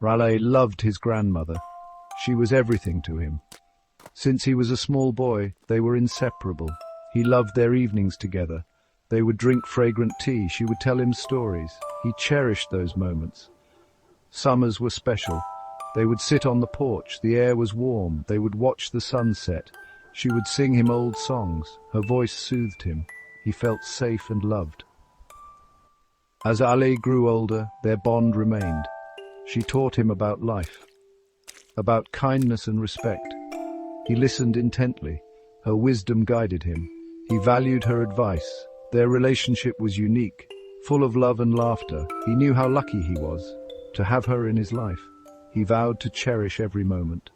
Raleigh loved his grandmother. She was everything to him. Since he was a small boy, they were inseparable. He loved their evenings together. They would drink fragrant tea. She would tell him stories. He cherished those moments. Summers were special. They would sit on the porch. The air was warm. They would watch the sunset. She would sing him old songs. Her voice soothed him. He felt safe and loved. As Ali grew older, their bond remained. She taught him about life, about kindness and respect. He listened intently. Her wisdom guided him. He valued her advice. Their relationship was unique, full of love and laughter. He knew how lucky he was to have her in his life. He vowed to cherish every moment.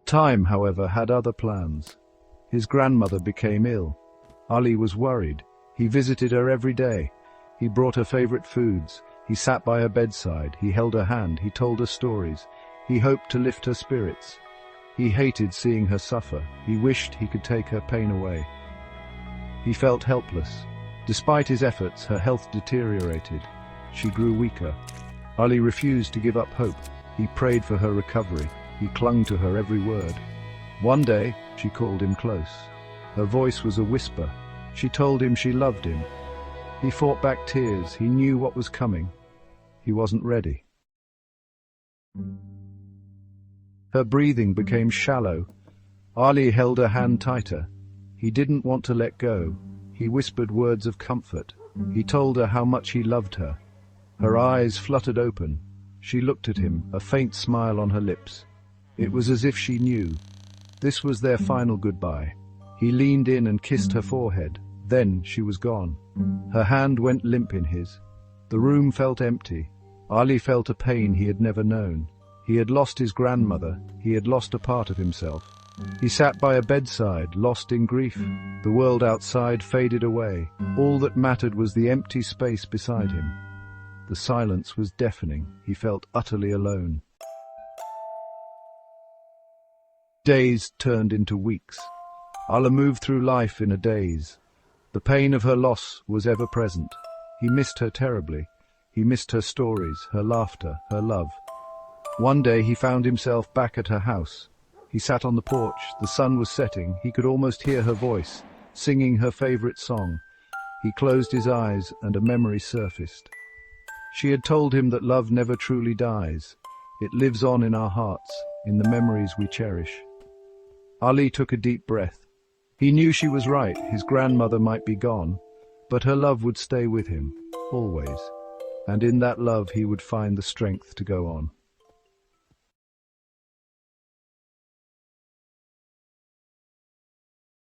Time, however, had other plans. His grandmother became ill. Ali was worried. He visited her every day. He brought her favorite foods. He sat by her bedside. He held her hand. He told her stories. He hoped to lift her spirits. He hated seeing her suffer. He wished he could take her pain away. He felt helpless. Despite his efforts, her health deteriorated. She grew weaker. Ali refused to give up hope. He prayed for her recovery. He clung to her every word. One day, she called him close. Her voice was a whisper. She told him she loved him. He fought back tears. He knew what was coming. He wasn't ready. Her breathing became shallow. Ali held her hand tighter. He didn't want to let go. He whispered words of comfort. He told her how much he loved her. Her eyes fluttered open. She looked at him, a faint smile on her lips. It was as if she knew. This was their final goodbye. He leaned in and kissed her forehead. Then she was gone. Her hand went limp in his. The room felt empty. Ali felt a pain he had never known. He had lost his grandmother. He had lost a part of himself. He sat by a bedside, lost in grief. The world outside faded away. All that mattered was the empty space beside him. The silence was deafening. He felt utterly alone. Days turned into weeks. Ali moved through life in a daze. The pain of her loss was ever present. He missed her terribly. He missed her stories, her laughter, her love. One day he found himself back at her house. He sat on the porch. The sun was setting. He could almost hear her voice, singing her favorite song. He closed his eyes and a memory surfaced. She had told him that love never truly dies. It lives on in our hearts, in the memories we cherish. Ali took a deep breath. He knew she was right. His grandmother might be gone, but her love would stay with him, always. And in that love he would find the strength to go on.